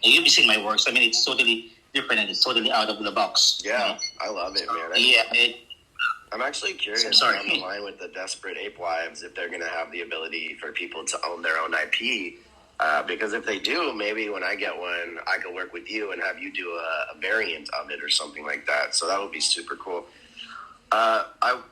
You've seen my works. I mean, it's totally different and it's totally out of the box. Yeah, I love it, man. I'm actually curious down the line with the Desperate Apewives if they're going to have the ability for people to own their own IP. Because if they do, maybe when I get one, I can work with you and have you do a variant of it or something like that. So that would be super cool. I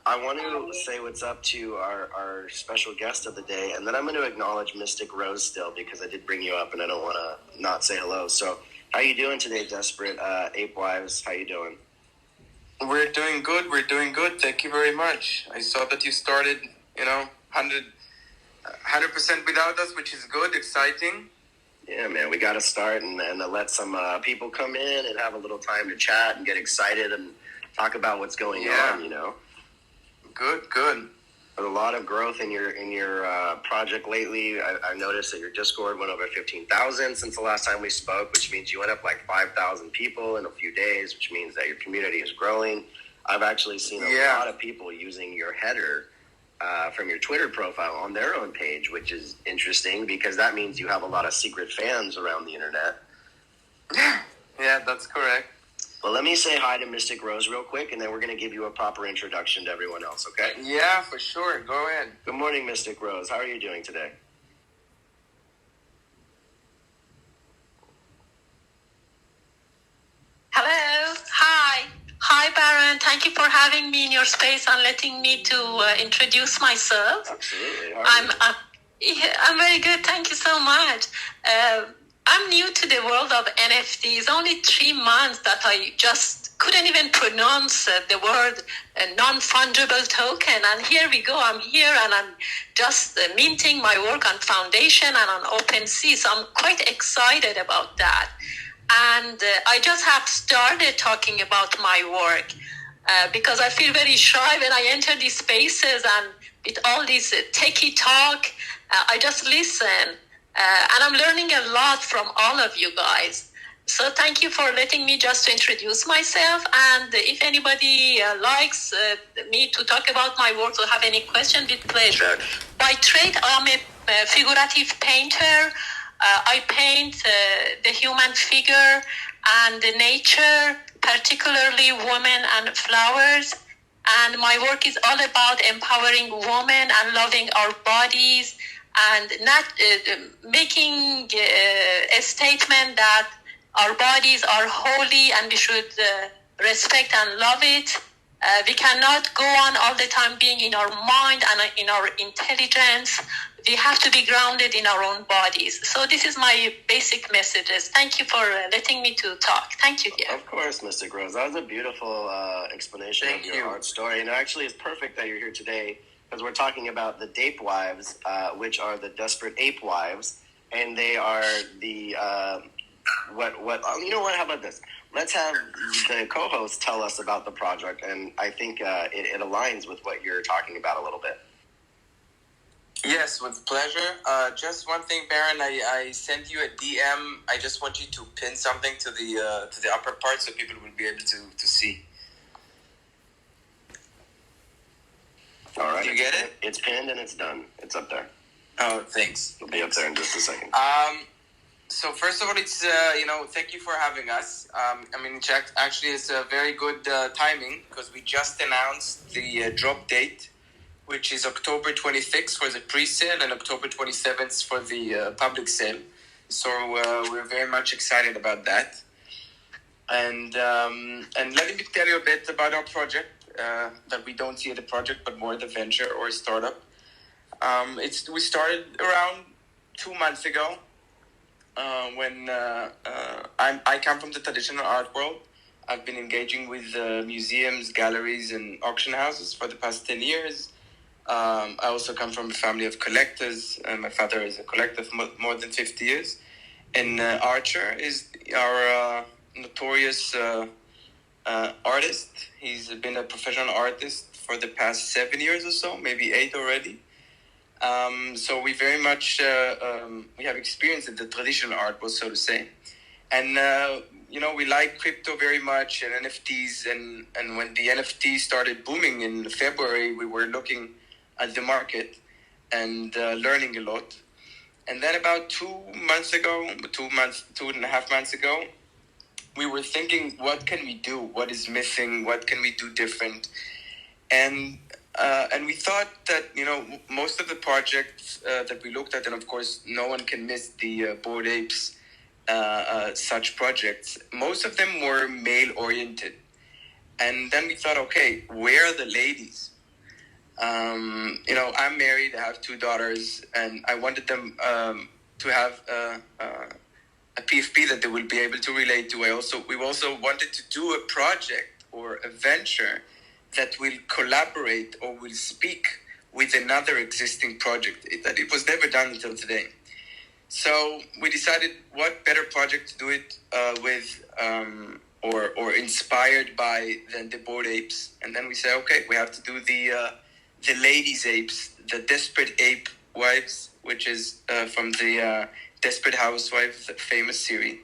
want to say what's up to our special guest of the day, and then I'm going to acknowledge Mystic Rose still because I did bring you up and I don't want to not say hello. So how you doing today, Desperate Apewives? How you doing? We're doing good. We're doing good. Thank you very much. I saw that you started, 100% without us, which is good, exciting. Yeah, man, we got to start and let some people come in and have a little time to chat and get excited and talk about what's going on, Good. There's a lot of growth in your project lately. I noticed that your Discord went over 15,000 since the last time we spoke, which means you went up like 5,000 people in a few days, which means that your community is growing. I've actually seen a lot of people using your header from your Twitter profile on their own page, which is interesting because that means you have a lot of secret fans around the internet. Yeah, that's correct. Well, let me say hi to Mystic Rose real quick, and then we're going to give you a proper introduction to everyone else, okay? Yeah, for sure. Go ahead. Good morning, Mystic Rose. How are you doing today? Hello. Hi, Baron. Thank you for having me in your space and letting me to introduce myself. Absolutely. I'm very good. Thank you so much. I'm new to the world of NFTs. Only 3 months that I just couldn't even pronounce the word non-fungible token. And here we go. I'm here and I'm just minting my work on Foundation and on OpenSea. So I'm quite excited about that. And I just have started talking about my work because I feel very shy when I enter these spaces and with all this techie talk, I just listen. And I'm learning a lot from all of you guys. So thank you for letting me just introduce myself. And if anybody likes me to talk about my work or have any question, with pleasure. By trade, I'm a figurative painter. I paint the human figure and the nature, particularly women and flowers. And my work is all about empowering women and loving our bodies and not making a statement that our bodies are holy and we should respect and love it. We cannot go on all the time being in our mind and in our intelligence. We have to be grounded in our own bodies. So this is my basic messages. Thank you for letting me to talk. Thank you, dear. Of course, Mystic Rose. That was a beautiful explanation of your art story. And actually, it's perfect that you're here today because we're talking about the Dape Wives, which are the Desperate Ape Wives. And they are the, you know what, how about this? Let's have the co-host tell us about the project. And I think it aligns with what you're talking about a little bit. Yes, with pleasure. Just one thing, Baron. I sent you a DM. I just want you to pin something to the upper part so people will be able to see. All right. You get it? It's pinned and it's done. It's up there. Oh, thanks. It'll be up there in just a second. So first of all, it's thank you for having us. Actually, it's a very good timing because we just announced the drop date, which is October 26th for the pre-sale and October 27th for the public sale. So we're very much excited about that. And let me tell you a bit about our project that we don't see as a project, but more the venture or a startup. We started around 2 months ago when I come from the traditional art world. I've been engaging with museums, galleries, and auction houses for the past 10 years. I also come from a family of collectors. My father is a collector for more than 50 years. And Archer is our notorious artist. He's been a professional artist for the past 7 years or so, maybe 8 already. So we very much we have experience in the traditional art world, so to say. And we like crypto very much and NFTs. And when the NFTs started booming in February, we were looking at the market and learning a lot. And then about 2 and a half months ago, we were thinking, what can we do? What is missing? What can we do different? And we thought that, most of the projects that we looked at, and of course, no one can miss the Bored Apes such projects. Most of them were male-oriented. And then we thought, okay, where are the ladies? I'm married, I have 2 daughters, and I wanted them to have a PFP that they will be able to relate to. We also wanted to do a project or a venture that will collaborate or will speak with another existing project that it was never done until today. So we decided what better project to do it with or inspired by than the Bored Apes. And then we said, okay, we have to do the ladies apes, the Desperate Apewives, which is from the Desperate Housewives, the famous series.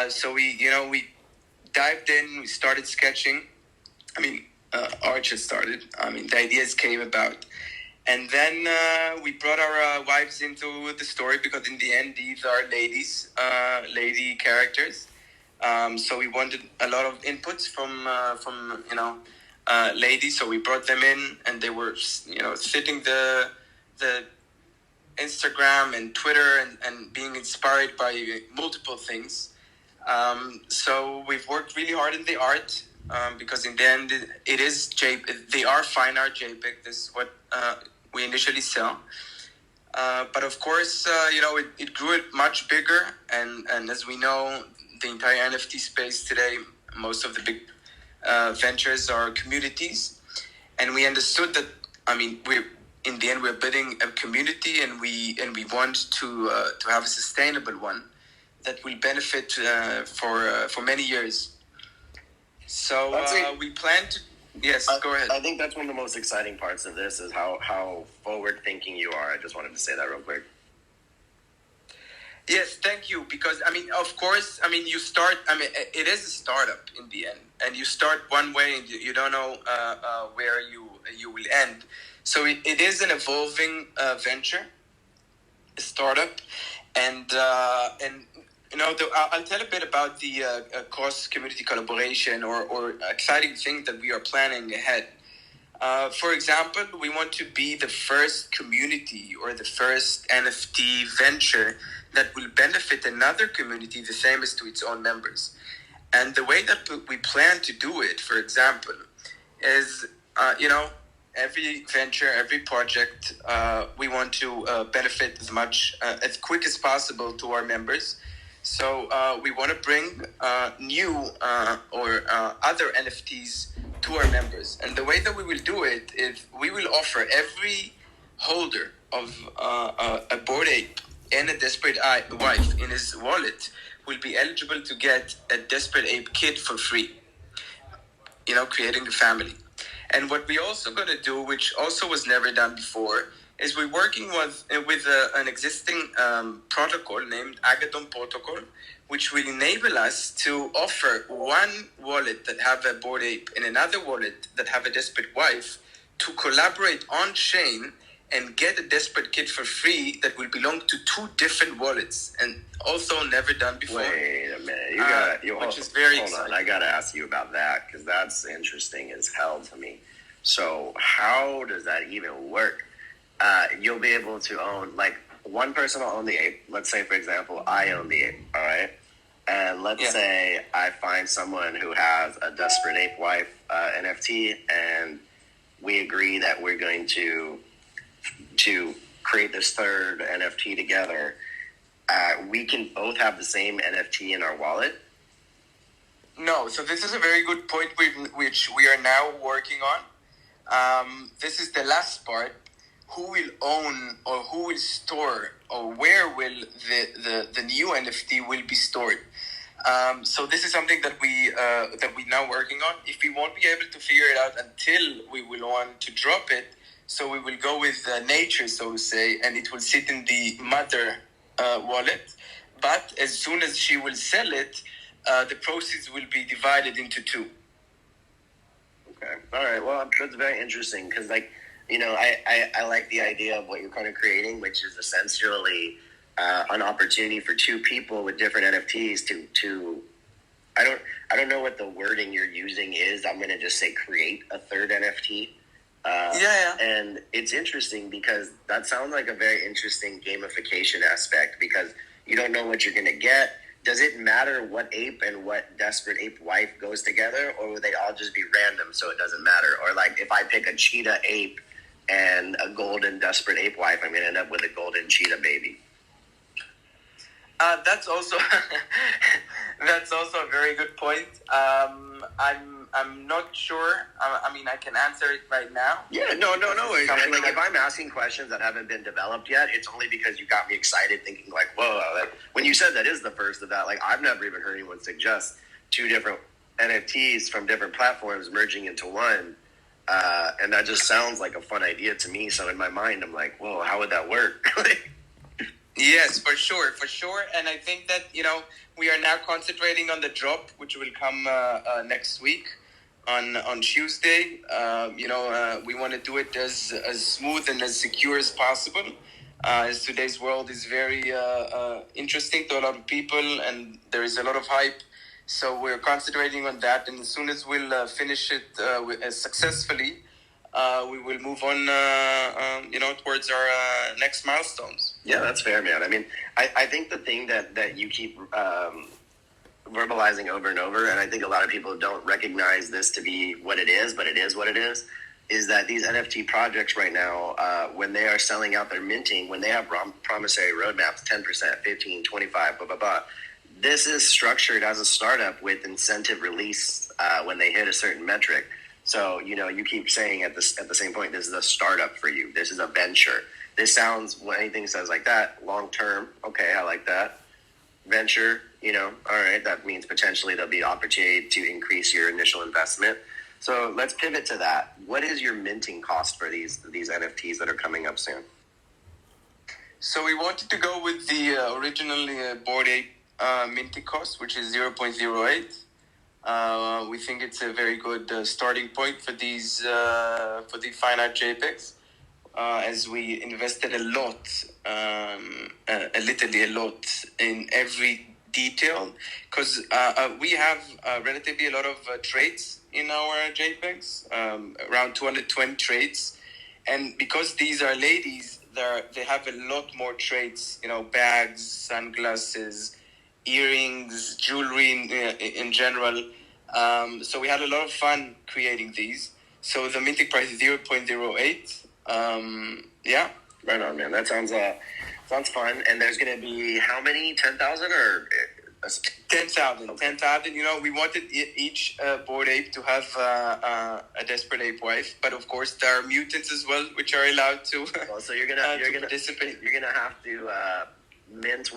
So we dived in, we started sketching. Art just started. The ideas came about. And then we brought our wives into the story because in the end, these are lady characters. So we wanted a lot of inputs from ladies. So we brought them in, and they were, sitting the Instagram and Twitter and being inspired by multiple things. So we've worked really hard in the art because in the end it is they are fine art JPEG. This is what we initially sell. But of course, it grew it much bigger. And as we know, the entire NFT space today, most of the big ventures are communities. And we understood that, in the end, we're building a community, and we want to have a sustainable one that will benefit for many years. So we plan to. Yes, go ahead. I think that's one of the most exciting parts of this is how forward thinking you are. I just wanted to say that real quick. Yes, thank you. Because of course, you start. It is a startup in the end, and you start one way, and you don't know where you will end. So it is an evolving venture, a startup, and I'll tell a bit about the cross-community collaboration or exciting things that we are planning ahead. For example, we want to be the first community or the first NFT venture that will benefit another community the same as to its own members. And the way that we plan to do it, for example, is, every venture, every project, we want to benefit as quick as possible to our members. So we want to bring new or other NFTs to our members. And the way that we will do it is we will offer every holder of a Bored Ape and a Desperate Wife in his wallet will be eligible to get a Desperate Ape kit for free, creating a family. And what we also going to do, which also was never done before, is we're working with an existing protocol named Agathon Protocol, which will enable us to offer one wallet that have a Bored Ape and another wallet that have a Desperate Wife to collaborate on-chain and get a Desperate kit for free that will belong to 2 different wallets, and also never done before. Wait a minute, which is very exciting. Hold on, I gotta ask you about that because that's interesting as hell to me. So how does that even work? You'll be able to own, like, one person will own the ape. Let's say, for example, I own the ape, all right? And let's say I find someone who has a Desperate Ape Wife NFT, and we agree that we're going to create this third NFT together. We can both have the same NFT in our wallet? No, so this is a very good point which we are now working on. This is the last part. Who will own or who will store or where will the new NFT will be stored? So this is something that we're now working on. If we won't be able to figure it out until we will want to drop it, so we will go with nature, so to say, and it will sit in the mother wallet. But as soon as she will sell it, the proceeds will be divided into 2. Okay. All right. Well, that's very interesting because, I like the idea of what you're kind of creating, which is essentially an opportunity for two people with different NFTs to I don't know what the wording you're using is. I'm going to just say create a third NFT. And it's interesting because that sounds like a very interesting gamification aspect because you don't know what you're going to get. Does it matter what ape and what Desperate Ape Wife goes together, or will they all just be random so it doesn't matter? Or like if I pick a cheetah ape and a golden Desperate Ape Wife, I'm going to end up with a golden cheetah baby. That's also a very good point. I'm not sure. I mean, I can answer it right now. Yeah, no. And like if I'm asking questions that haven't been developed yet, it's only because you got me excited, thinking like, whoa. Like, when you said that is the first of that, like I've never even heard anyone suggest two different NFTs from different platforms merging into one. And that just sounds like a fun idea to me. So in my mind, I'm like, whoa, how would that work? Yes, for sure. And I think that, we are now concentrating on the drop, which will come next week on Tuesday. We want to do it as smooth and as secure as possible, as today's world is very interesting to a lot of people and there is a lot of hype. So we're concentrating on that. And as soon as we'll finish it successfully, we will move on, towards our next milestones. Yeah, that's fair, man. I mean, I think the thing that you keep verbalizing over and over, and I think a lot of people don't recognize this to be what it is, but it is what it is that these NFT projects right now, when they are selling out their minting, when they have promissory roadmaps, 10%, 15, 25, blah, blah, blah, this is structured as a startup with incentive release when they hit a certain metric. So, you keep saying at the same point, this is a startup for you. This is a venture. This sounds, when anything says like that, long term. Okay, I like that. Venture, all right, that means potentially there'll be opportunity to increase your initial investment. So let's pivot to that. What is your minting cost for these NFTs that are coming up soon? So we wanted to go with the original Bored Ape minting cost, which is 0.08. We think it's a very good starting point for these for the finite JPEGs, as we invested a lot, literally a lot in every detail, because we have relatively a lot of traits in our JPEGs, around 220 traits, and because these are ladies, they have a lot more traits, bags, sunglasses, earrings, jewelry in general. So we had a lot of fun creating these. So the minting price is 0.08. Yeah. Right on, man. That sounds fun. And there's going to be how many? 10,000 or 10,000? Okay. 10,000. We wanted each Bored Ape to have a Desperate Ape Wife, but of course there are mutants as well, which are allowed to. Well, so you're gonna participate. You're gonna have to mint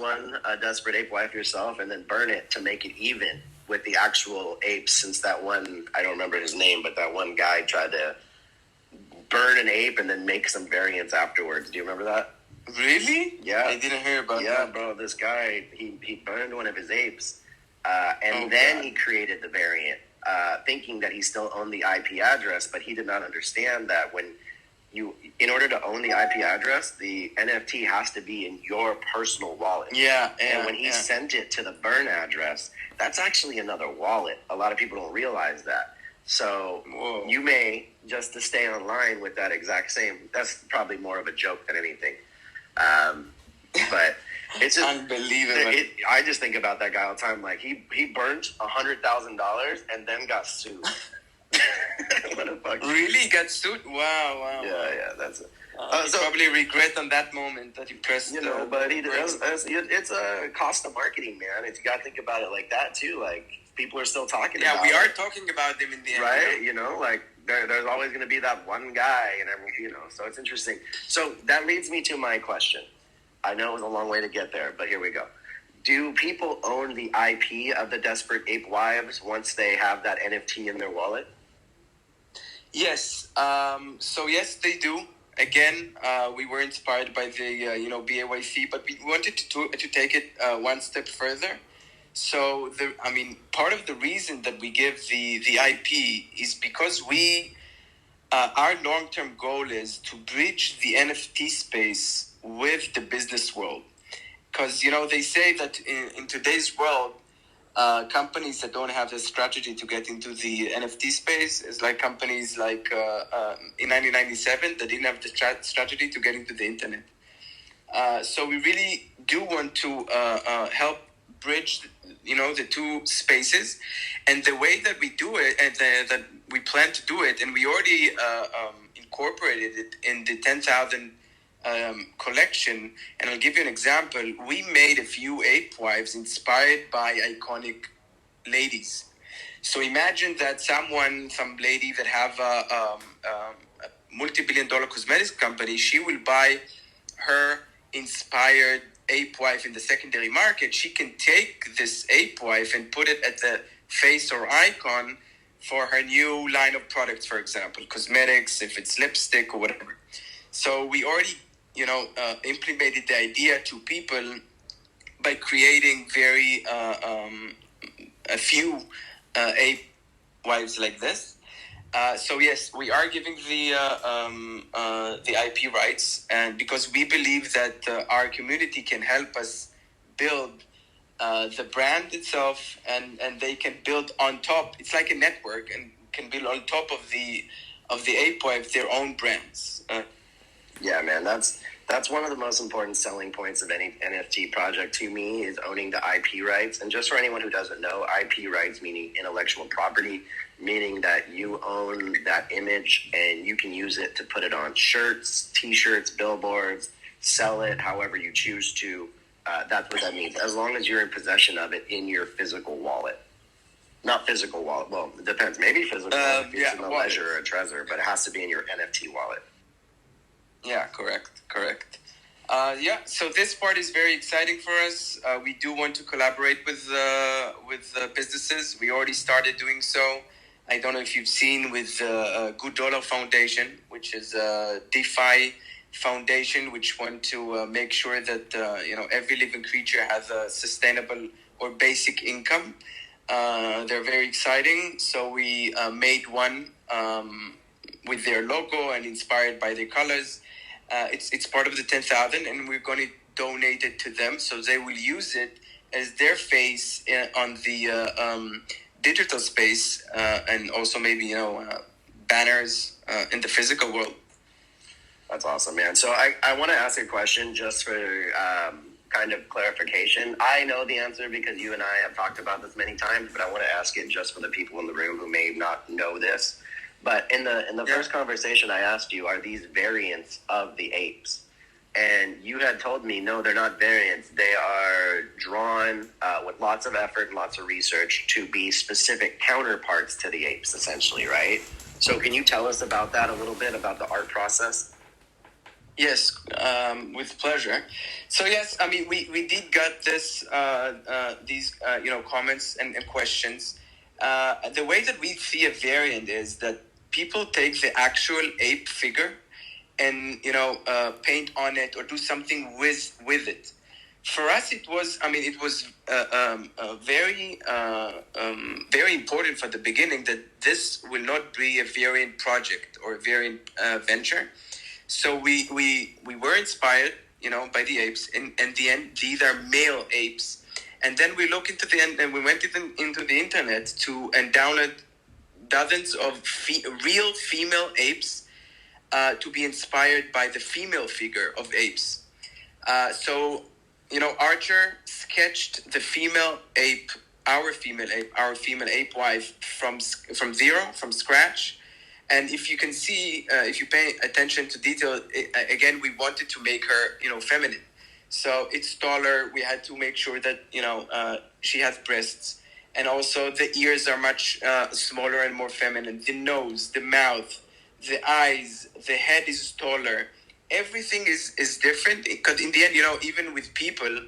a Desperate Ape Wife yourself, and then burn it to make it even with the actual apes. Since that one, I don't remember his name, but that one guy tried to burn an ape and then make some variants afterwards. Do you remember that? Really? Yeah. I didn't hear about that. Yeah, bro. This guy, he burned one of his apes, and then he created the variant, thinking that he still owned the IP address, but he did not understand that in order to own the IP address, the NFT has to be in your personal wallet. Yeah. And when he sent it to the burn address, that's actually another wallet. A lot of people don't realize that. So you may, just to stay online with that exact same, that's probably more of a joke than anything. But it's just unbelievable. I just think about that guy all the time. Like he burnt $100,000 and then got sued. What a fuck. Really? He got sued? Wow. Yeah, that's it. So probably regret on that moment that you pressed. But it's a cost of marketing, man. You got to think about it like that too. Like people are still talking. Yeah, about we it. are talking about them in the end, right? Like there's always going to be that one guy, and so it's interesting. So that leads me to my question. I know it was a long way to get there, but here we go. Do people own the IP of the Desperate Ape Wives once they have that NFT in their wallet? Yes. So yes, they do. Again, we were inspired by the BAYC, but we wanted to take it one step further. So part of the reason that we give the IP is because our long-term goal is to bridge the NFT space with the business world. because they say that in today's world, companies that don't have the strategy to get into the NFT space is like companies like in 1997 that didn't have the strategy to get into the internet. So we really do want to help bridge, the two spaces, and the way that we do it, and that we plan to do it, and we already incorporated it in the 10,000 collection. And I'll give you an example. We made a few ape wives inspired by iconic ladies. So imagine that some lady that have a multi-billion-dollar cosmetics company, she will buy her inspired ape wife in the secondary market. She can take this ape wife and put it at the face or icon for her new line of products, for example, cosmetics, if it's lipstick or whatever. So we already, implemented the idea to people by creating a few ape wives like this. So yes, we are giving the IP rights, and because we believe that our community can help us build the brand itself, and they can build on top. It's like a network, and can build on top of the ape wife their own brands. Yeah, man, that's one of the most important selling points of any NFT project to me, is owning the IP rights. And just for anyone who doesn't know, IP rights meaning intellectual property, meaning that you own that image and you can use it to put it on shirts, t-shirts, billboards, sell it however you choose to. That's what that means, as long as you're in possession of it in your physical wallet. Not physical wallet, well, it depends. Maybe physical if it's in a ledger or a Trezor, but it has to be in your NFT wallet. Yeah, correct. So this part is very exciting for us. We do want to collaborate with businesses. We already started doing so. I don't know if you've seen with Good Dollar Foundation, which is a DeFi foundation, which want to make sure that every living creature has a sustainable or basic income. They're very exciting. So we made one with their logo and inspired by their colors. It's part of the 10,000, and we're going to donate it to them, so they will use it as their face on the digital space, and also maybe banners in the physical world. That's awesome, man. So I want to ask a question just for kind of clarification. I know the answer because you and I have talked about this many times, but I want to ask it just for the people in the room who may not know this. But in the first conversation, I asked you, are these variants of the apes? And you had told me, no, they're not variants. They are drawn with lots of effort and lots of research to be specific counterparts to the apes, essentially, right? So can you tell us about that a little bit, about the art process? Yes, with pleasure. So yes, I mean, we did get these comments and questions. The way that we see a variant is that people take the actual ape figure and paint on it or do something with it. For us, it was very important for the beginning that this will not be a variant project or a variant venture. So we were inspired, by the apes. In the end, these are male apes. And then we look into the end, and we went into the internet and download dozens of real female apes to be inspired by the female figure of apes. So Archer sketched the female ape, our female ape wife from zero, from scratch. And if you can see, if you pay attention to detail, again, we wanted to make her, feminine. So it's taller. We had to make sure that, she has breasts. And also the ears are much smaller and more feminine. The nose, the mouth, the eyes, the head is taller. Everything is different. Because in the end, even with people,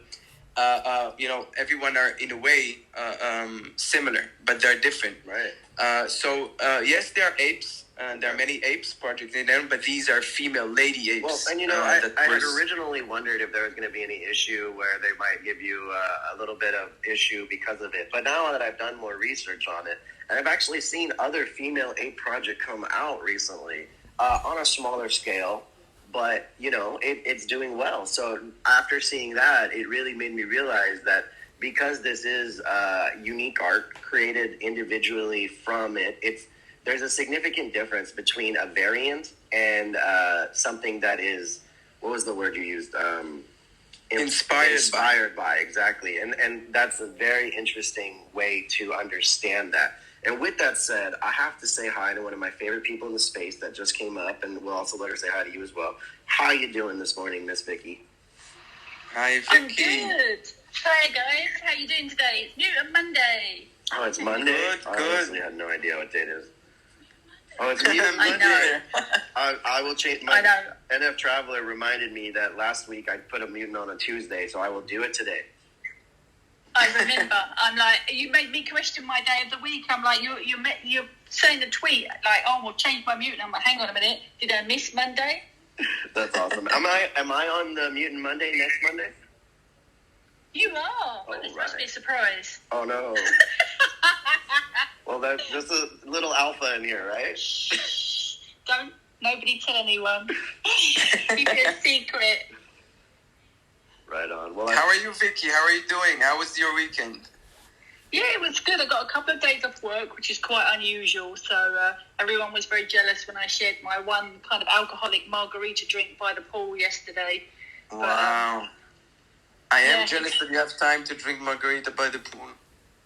everyone are in a way similar, but they're different. Right. So yes, there are apes. There are many apes projects in them, but these are female lady apes. Well, and I had originally wondered if there was going to be any issue where they might give you a little bit of issue because of it. But now that I've done more research on it, and I've actually seen other female ape projects come out recently on a smaller scale, but it's doing well. So after seeing that, it really made me realize that because this is unique art created individually from there's a significant difference between a variant and something that is, what was the word you used? Inspired by, exactly. And that's a very interesting way to understand that. And with that said, I have to say hi to one of my favorite people in the space that just came up, and we'll also let her say hi to you as well. How you doing this morning, Miss Vicky? Hi, Vicky. I'm good. Hi, guys. How you doing today? It's Newton Monday. Oh, it's Monday? Good, I good. honestly had no idea what day it is. Oh, it's Newton Monday. I know. I will change. I know. NF Traveler reminded me that last week I put a mutant on a Tuesday, so I will do it today. I remember. I'm like, you made me question my day of the week. I'm like, you're saying a tweet like, oh, we'll change my mutant. I'm like, hang on a minute. Did I miss Monday? That's awesome. Am I on the Mutant Monday next Monday? You are. Well, this must be a surprise. Oh, no. Well, that's just a little alpha in here, right? Don't nobody tell anyone. Keep it a secret. Right on. Well, how are you, Vicky? How are you doing? How was your weekend? Yeah, it was good. I got a couple of days off work, which is quite unusual. So everyone was very jealous when I shared my one kind of alcoholic margarita drink by the pool yesterday. Wow. I am jealous that you have time to drink margarita by the pool.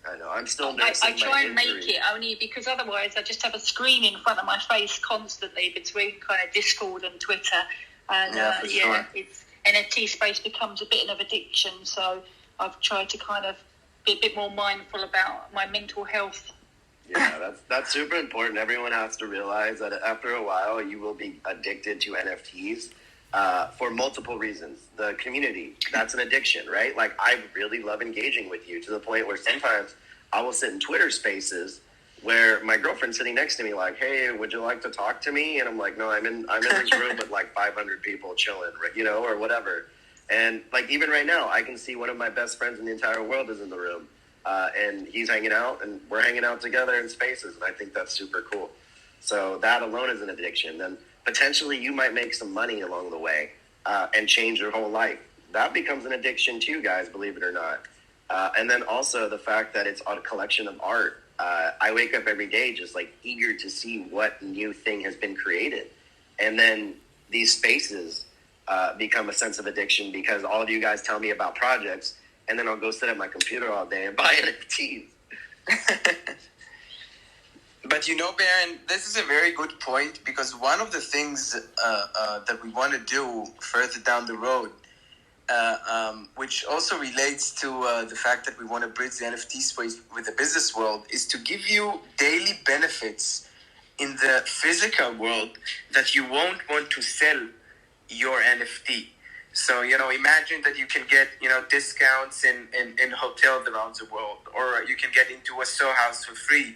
I know. I'm still nursing I try and make it only because otherwise I just have a screen in front of my face constantly between kind of Discord and Twitter. And sure. It's NFT space becomes a bit of an addiction. So I've tried to kind of be a bit more mindful about my mental health. Yeah, that's super important. Everyone has to realize that after a while you will be addicted to NFTs for multiple reasons. The community, that's an addiction, right? Like, I really love engaging with you to the point where sometimes I will sit in Twitter spaces where my girlfriend's sitting next to me like, hey, would you like to talk to me? And I'm like, no, I'm in this room with like 500 people chilling, or whatever. And like, even right now, I can see one of my best friends in the entire world is in the room. And he's hanging out, and we're hanging out together in spaces. And I think that's super cool. So that alone is an addiction. Then potentially you might make some money along the way and change your whole life. That becomes an addiction too, guys, believe it or not. And then also the fact that it's a collection of art. I wake up every day just like eager to see what new thing has been created. And then these spaces become a sense of addiction because all of you guys tell me about projects, and then I'll go sit at my computer all day and buy NFTs. But Baron, this is a very good point, because one of the things that we want to do further down the road, which also relates to the fact that we want to bridge the NFT space with the business world, is to give you daily benefits in the physical world that you won't want to sell your NFT. So, imagine that you can get, discounts in hotels around the world, or you can get into a Soho house for free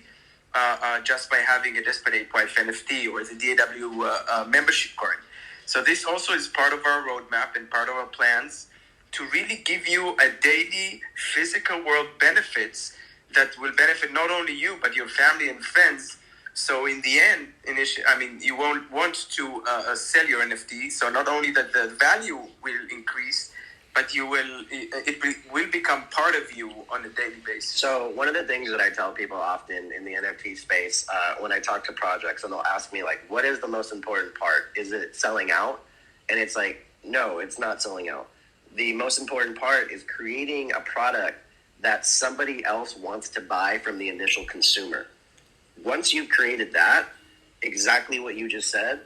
just by having a Desperate Apewives NFT or the DAW membership card. So this also is part of our roadmap and part of our plans to really give you a daily physical world benefits that will benefit not only you, but your family and friends. So in the end, you won't want to sell your NFT. So not only that the value will increase, but it will become part of you on a daily basis. So one of the things that I tell people often in the NFT space, when I talk to projects, and they'll ask me, like, what is the most important part? Is it selling out? And it's like, no, it's not selling out. The most important part is creating a product that somebody else wants to buy from the initial consumer. Once you've created that, exactly what you just said,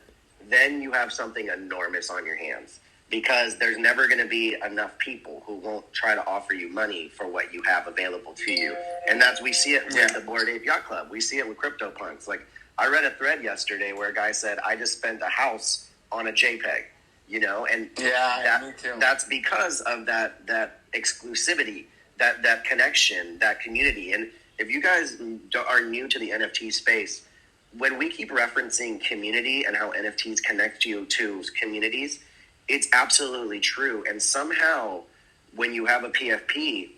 then you have something enormous on your hands. Because there's never going to be enough people who won't try to offer you money for what you have available to you. And we see it with the Bored Ape Yacht Club. We see it with CryptoPunks. Like, I read a thread yesterday where a guy said, I just spent a house on a JPEG, and me too. That's because of that exclusivity, that connection, that community. And if you guys are new to the NFT space, when we keep referencing community and how NFTs connect you to communities, it's absolutely true. And somehow, when you have a PFP,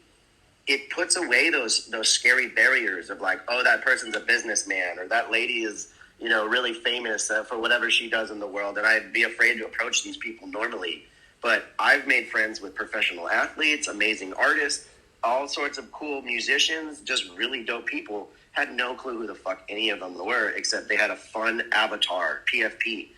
it puts away those scary barriers of like, oh, that person's a businessman, or that lady is really famous for whatever she does in the world, and I'd be afraid to approach these people normally. But I've made friends with professional athletes, amazing artists, all sorts of cool musicians, just really dope people. Had no clue who the fuck any of them were, except they had a fun avatar, PFP.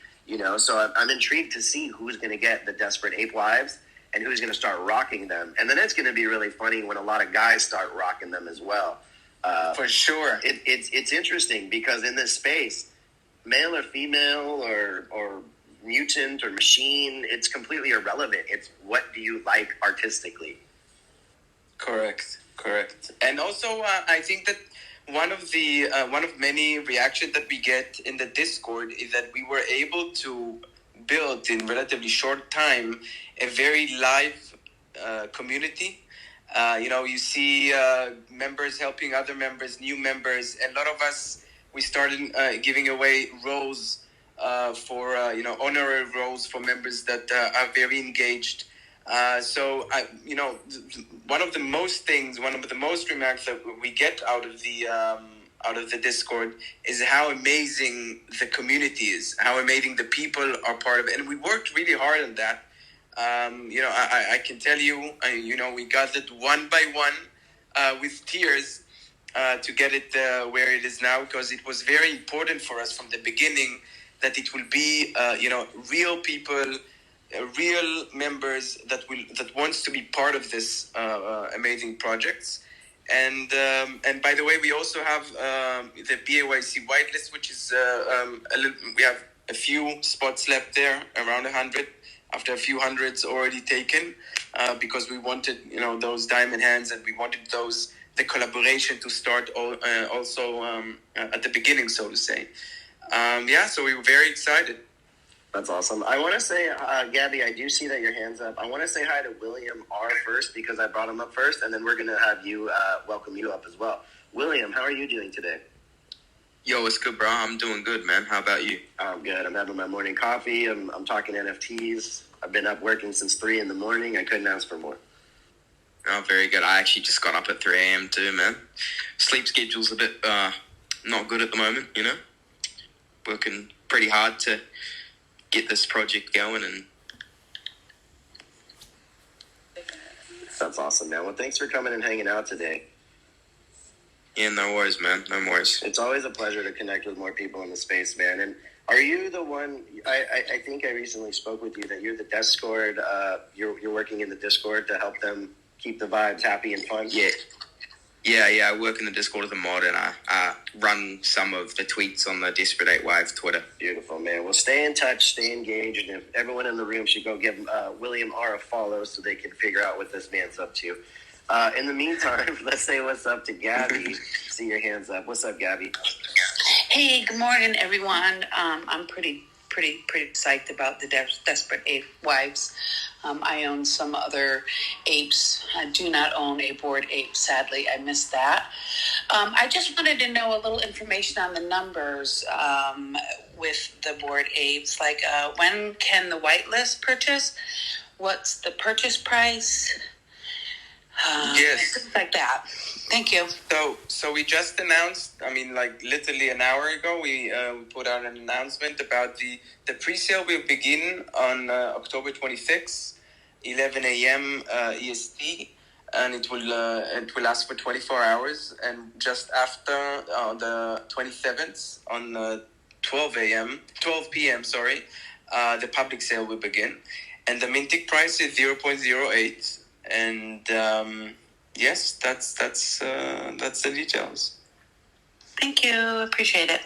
So I'm intrigued to see who's going to get the Desperate Apewives and who's going to start rocking them. And then it's going to be really funny when a lot of guys start rocking them as well. For sure. It's interesting because in this space, male or female or mutant or machine, it's completely irrelevant. It's what do you like artistically. Correct. And also, I think that one of many reactions that we get in the Discord is that we were able to build in relatively short time a very live community. You see members helping other members, new members. A lot of us, we started giving away roles for honorary roles for members that are very engaged. One of the most remarks that we get out of the Discord is how amazing the community is, how amazing the people are part of it, and we worked really hard on that. I can tell you, we got it one by one with tears to get it where it is now, because it was very important for us from the beginning that it will be, real people, real members that wants to be part of this amazing projects. And by the way, we also have the BAYC whitelist, which is we have a few spots left there, around 100. After a few hundreds already taken, because we wanted, those diamond hands, and we wanted the collaboration to start also at the beginning, so to say. So we were very excited. That's awesome. I want to say, Gabby, I do see that your hand's up. I want to say hi to William R. first, because I brought him up first, and then we're going to have you welcome you up as well. William, how are you doing today? Yo, what's good, bro? I'm doing good, man. How about you? I'm good. I'm having my morning coffee. I'm talking NFTs. I've been up working since 3 a.m. I couldn't ask for more. Oh, very good. I actually just got up at 3 a.m. too, man. Sleep schedule's a bit not good at the moment, Working pretty hard to get this project going. And that's awesome, man. Well, thanks for coming and hanging out today. Yeah, no worries, man. No worries. It's always a pleasure to connect with more people in the space, man. And are you the one? I think I recently spoke with you that you're the Discord. You're working in the Discord to help them keep the vibes happy and fun. Yeah. I work in the Discord as a mod, and I run some of the tweets on the Desperate Apewives Twitter. Beautiful, man. Well, stay in touch, stay engaged, and if everyone in the room should go give William R. a follow so they can figure out what this man's up to. In the meantime, let's say what's up to Gabby. See your hands up. What's up, Gabby? Hey, good morning, everyone. I'm pretty psyched about the Desperate Apewives. I own some other apes. I do not own a Bored Ape, sadly. I missed that. I just wanted to know a little information on the numbers with the Bored Apes. Like, when can the whitelist purchase? What's the purchase price? Yes. Things like that. Thank you. So we just announced, literally an hour ago, we put out an announcement about the pre-sale will begin on October 26th, 11 a.m. EST, and it will last for 24 hours. And just after the 27th, on 12 p.m., the public sale will begin. And the minting price is 0.08. And yes, that's the details. Thank you. Appreciate it.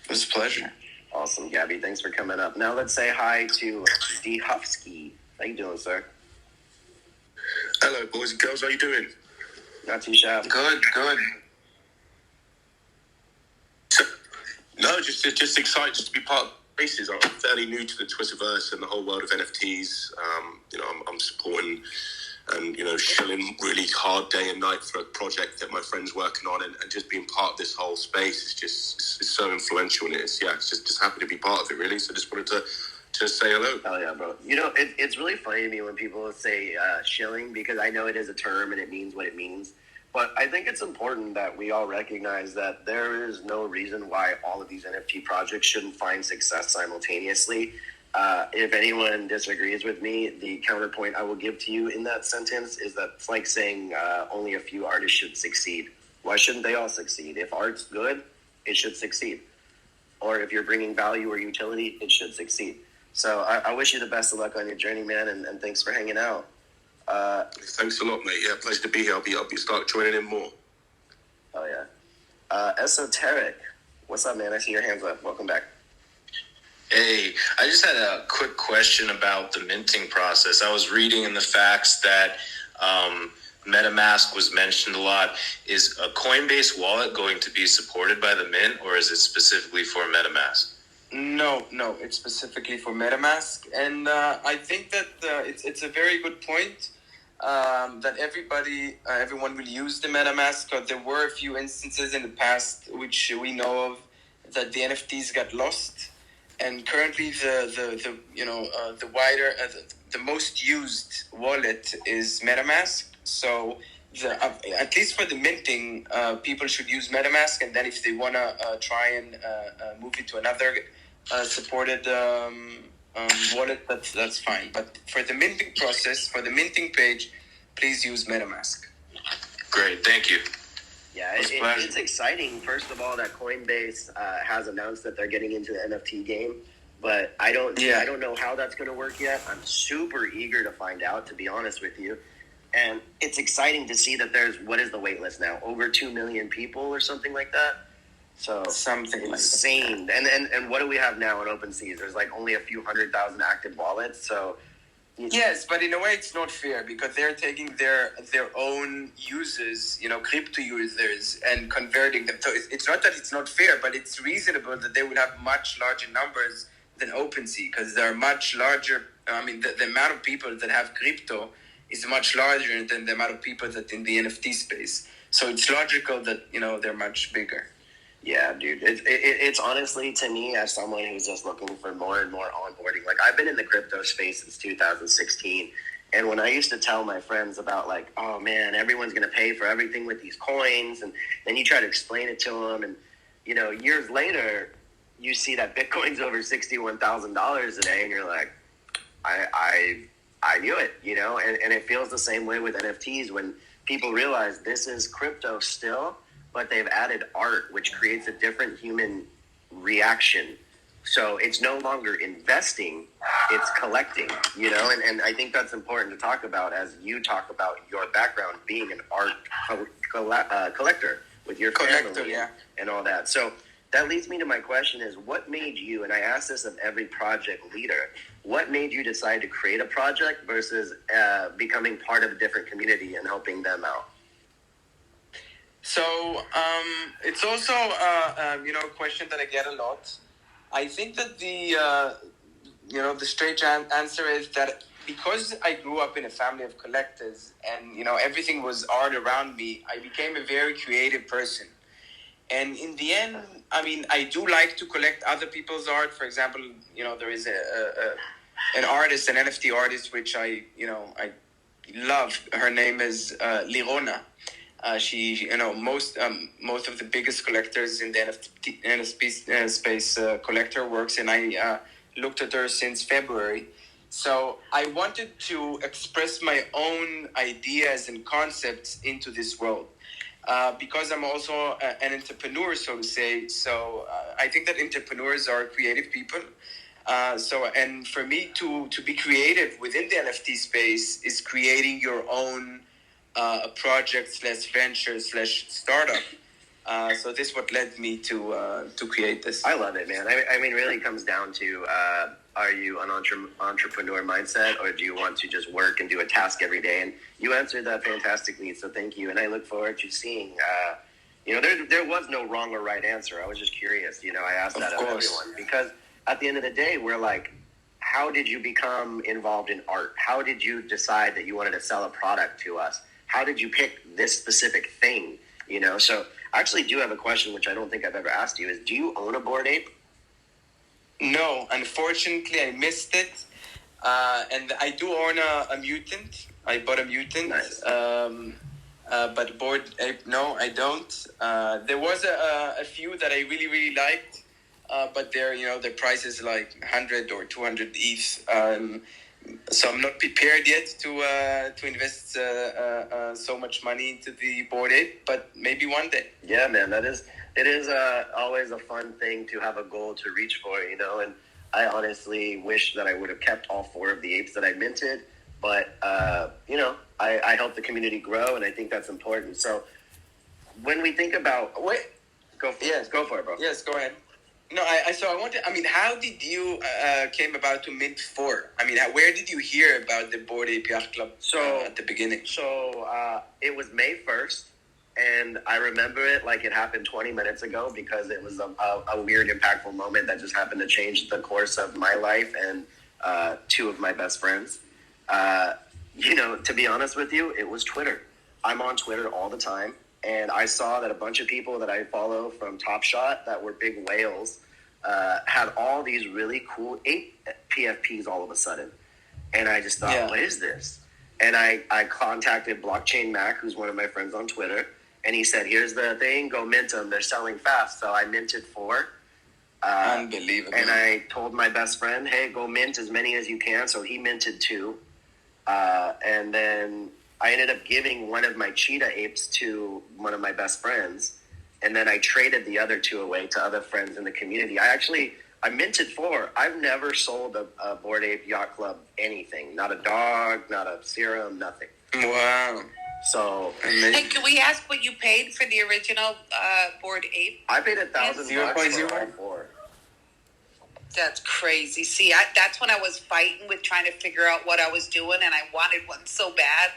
It was a pleasure. Awesome, Gabby. Thanks for coming up. Now let's say hi to D. Hufsky. How you doing, sir? Hello, boys and girls. How you doing? Not too shabby. Good. No, just excited to be part of the races. I'm fairly new to the Twitterverse and the whole world of NFTs. I'm supporting and, shilling really hard day and night for a project that my friend's working on, and just being part of this whole space is just it's so influential, and it's just happy to be part of it, really. So just wanted to say hello. Oh yeah, bro. It's really funny to me when people say shilling, because I know it is a term and it means what it means. But I think it's important that we all recognize that there is no reason why all of these NFT projects shouldn't find success simultaneously. If anyone disagrees with me, the counterpoint I will give to you in that sentence is that it's like saying only a few artists should succeed. Why shouldn't they all succeed? If art's good, it should succeed. Or if you're bringing value or utility, it should succeed. So I wish you the best of luck on your journey, man, and thanks for hanging out. Thanks a lot, mate. Yeah, pleasure to be here. I'll be start joining in more. Oh yeah. Esoteric, what's up, man? I see your hands up. Welcome back. Hey, I just had a quick question about the minting process. I was reading in the facts that MetaMask was mentioned a lot. Is a Coinbase wallet going to be supported by the mint, or is it specifically for MetaMask? No, it's specifically for MetaMask, and I think that it's a very good point. That everyone will use the MetaMask, because there were a few instances in the past which we know of that the NFTs got lost, and currently the most used wallet is MetaMask. So at least for the minting, people should use MetaMask, and then if they wanna try and move it to another supported wallet, that's fine. But for the minting process, for the minting page, please use MetaMask. Great, thank you. Yeah, it's exciting. First of all, that Coinbase has announced that they're getting into the NFT game, but I don't know how that's going to work yet. I'm super eager to find out, to be honest with you. And it's exciting to see that there's, what is the wait list now? Over 2 million people or something like that? So something insane. Like that. And what do we have now on OpenSea? There's like only a few 100,000 active wallets. So yes, but in a way it's not fair, because they're taking their own users, crypto users, and converting them. So it's not that it's not fair, but it's reasonable that they would have much larger numbers than OpenSea, because they're much larger. I mean, the amount of people that have crypto is much larger than the amount of people that in the NFT space. So it's logical that they're much bigger. Yeah, dude. It's honestly, to me, as someone who's just looking for more and more onboarding, like I've been in the crypto space since 2016. And when I used to tell my friends about like, oh man, everyone's going to pay for everything with these coins. And then you try to explain it to them. And, years later, you see that Bitcoin's over $61,000 a day. And you're like, I knew it, and it feels the same way with NFTs when people realize this is crypto still, but they've added art, which creates a different human reaction. So it's no longer investing, it's collecting, and I think that's important to talk about as you talk about your background being an art collector with your family and all that. So that leads me to my question is, what made you, and I ask this of every project leader, what made you decide to create a project versus becoming part of a different community and helping them out? So it's also a question that I get a lot. I think that the straight answer is that because I grew up in a family of collectors and everything was art around me, I became a very creative person. And in the end, I mean, I do like to collect other people's art. For example, there is an artist, an NFT artist, which I love. Her name is Lirona. She, most of the biggest collectors in the NFT space collect her works, and I looked at her since February. So I wanted to express my own ideas and concepts into this world. Because I'm also an entrepreneur, so to say. So I think that entrepreneurs are creative people. And for me to be creative within the NFT space is creating your own project / venture / startup. So this is what led me to create this. I love it, man. I mean, really it comes down to, are you an entrepreneur mindset, or do you want to just work and do a task every day? And you answered that fantastically, so thank you. And I look forward to seeing, there was no wrong or right answer. I was just curious. I asked that of everyone. Because at the end of the day, we're like, how did you become involved in art? How did you decide that you wanted to sell a product to us? How did you pick this specific thing? So I actually do have a question, which I don't think I've ever asked you, is do you own a Bored Ape? No, unfortunately, I missed it. And I do own a mutant. I bought a mutant. Nice. But Bored Ape, no, I don't. There was a few that I really, really liked, but their price is like 100 or 200 ETH. So I'm not prepared yet to invest so much money into the Bored Ape, but maybe one day. Yeah, man, it is always a fun thing to have a goal to reach for, and I honestly wish that I would have kept all 4 of the apes that I minted, but, I help the community grow, and I think that's important. So when we think about... Go for it, bro. Yes, go ahead. No, how did you came about to mint 4? I mean, where did you hear about the Bored Ape Yacht Club at the beginning? So it was May 1st, and I remember it like it happened 20 minutes ago because it was a weird, impactful moment that just happened to change the course of my life and 2 of my best friends. To be honest with you, it was Twitter. I'm on Twitter all the time, and I saw that a bunch of people that I follow from Top Shot that were big whales had all these really cool ape PFPs all of a sudden. And I just thought, What is this? And I contacted Blockchain Mac, who's one of my friends on Twitter, and he said, here's the thing, go mint them. They're selling fast. So I minted 4. Unbelievable. And I told my best friend, hey, go mint as many as you can. So he minted 2. And then I ended up giving one of my cheetah apes to one of my best friends. And then I traded the other 2 away to other friends in the community. I minted 4. I've never sold a Bored Ape Yacht Club anything. Not a dog, not a serum, nothing. Wow. So, hey, can we ask what you paid for the original Bored Ape? I paid $1,000 for all 4. That's crazy. See, that's when I was fighting with trying to figure out what I was doing, and I wanted one so bad,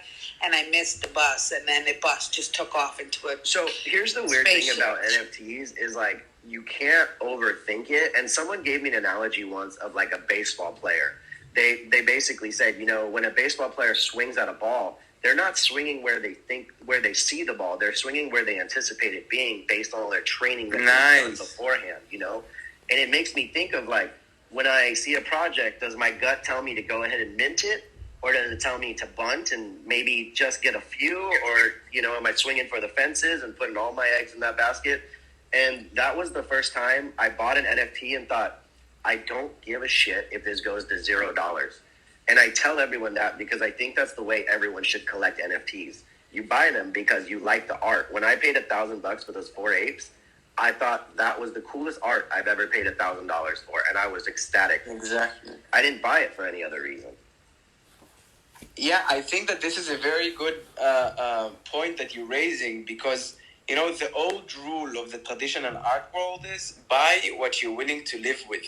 and I missed the bus, and then the bus just took off into it. So here's the weird thing about NFTs is like you can't overthink it. And someone gave me an analogy once of like a baseball player. They basically said, when a baseball player swings at a ball, they're not swinging where they see the ball. They're swinging where they anticipate it being based on all their training that they've done beforehand, And it makes me think of like when I see a project, does my gut tell me to go ahead and mint it? Or does it tell me to bunt and maybe just get a few? Or, am I swinging for the fences and putting all my eggs in that basket? And that was the first time I bought an NFT and thought, I don't give a shit if this goes to $0. And I tell everyone that because I think that's the way everyone should collect NFTs. You buy them because you like the art. When I paid $1,000 for those 4 apes, I thought that was the coolest art I've ever paid $1,000 for, and I was ecstatic. Exactly. I didn't buy it for any other reason. Yeah, I think that this is a very good point that you're raising because, the old rule of the traditional art world is buy what you're willing to live with.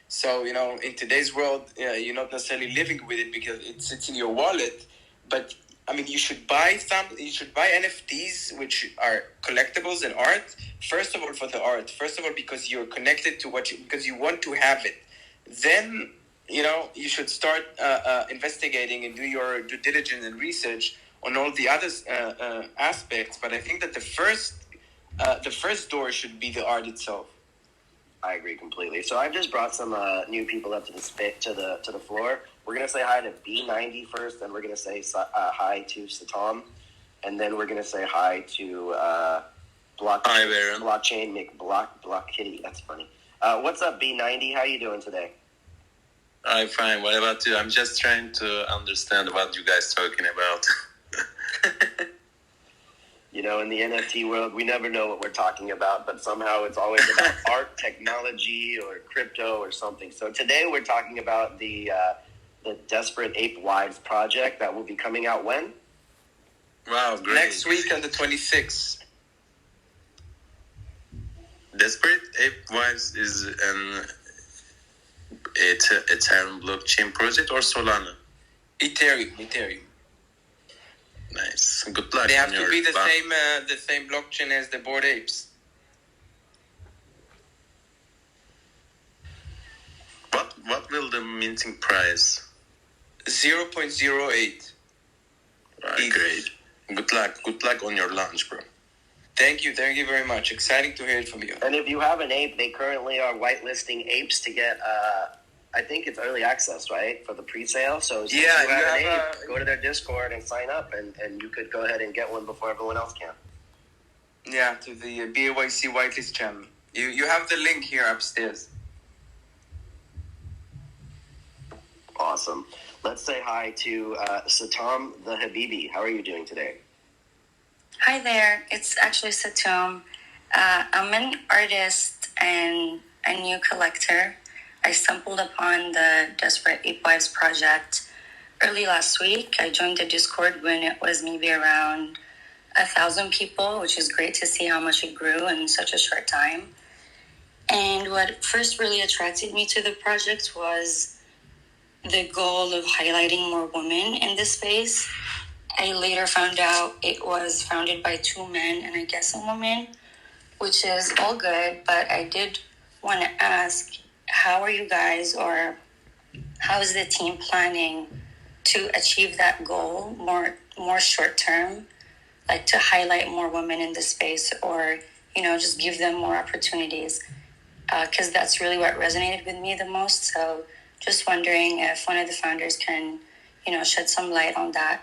So, in today's world, you're not necessarily living with it because it sits in your wallet, but you should buy NFTs, which are collectibles and art. First of all, for the art. First of all, because you're connected to because you want to have it. Then, you should start investigating and do your due diligence and research on all the other aspects. But I think that the first door should be the art itself. I agree completely. So I've just brought some new people up to the floor. We're gonna say hi to B90 first, then we're gonna say hi to Satam, and then we're gonna say hi to Blockchain Block Kitty. That's funny. What's up, B90? How you doing today? I'm fine. What about you? I'm just trying to understand what you guys talking about. In the NFT world, we never know what we're talking about, but somehow it's always about art, technology, or crypto or something. So today we're talking about the Desperate Apewives project that will be coming out when? Wow, great. Next week on the 26th. Desperate Apewives is an Ethereum blockchain project or Solana? Ethereum. Nice. Good luck. They have to be the same blockchain as the Bored Apes. What will the minting price? 0.08. Great. Good luck on your launch, bro. Thank you very much. Exciting to hear it from you. And if you have an ape, they currently are whitelisting apes to get I think it's early access, right, for the pre-sale. So you have go to their Discord and sign up, and you could go ahead and get one before everyone else can. Yeah, to the BAYC whitelist channel. You have the link here upstairs. Awesome. Let's say hi to Satam the Habibi. How are you doing today? Hi there. It's actually Satum. I'm an artist and a new collector. I stumbled upon the Desperate Apewives project early last week. I joined the Discord when it was maybe around 1,000 people, which is great to see how much it grew in such a short time. And what first really attracted me to the project was the goal of highlighting more women in this space. I later found out it was founded by 2 men and I guess a woman, which is all good, but I did want to ask, how are you guys, or how is the team planning to achieve that goal more short term, like to highlight more women in the space, or just give them more opportunities? Because that's really what resonated with me the most. So just wondering if one of the founders can shed some light on that.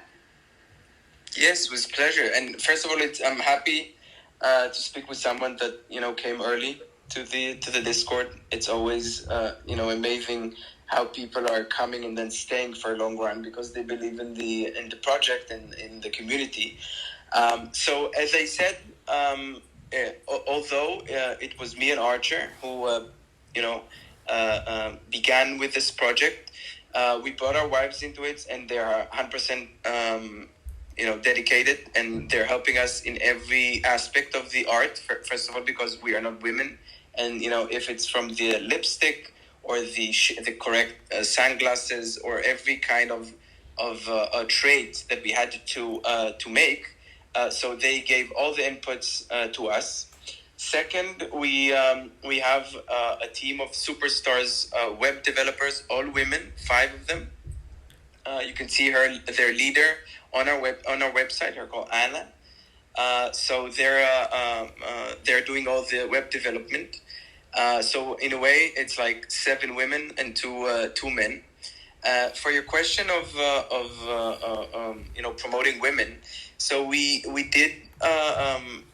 Yes, with pleasure. And first of all, I'm happy to speak with someone that came early to the Discord. It's always amazing how people are coming and then staying for a long run because they believe in the project and in the community. So as I said, although it was me and Archer who began with this project, we brought our wives into it, and they are 100% dedicated, and they're helping us in every aspect of the art. First of all, because we are not women, and if it's from the lipstick or the correct sunglasses or every kind of a trait that we had to make. So they gave all the inputs to us. Second, we have a team of superstars, web developers, all women, 5 of them. You can see their leader on our website. Her called Anna. So they're doing all the web development. So in a way, it's like 7 women and 2 men. For your question of promoting women, so we did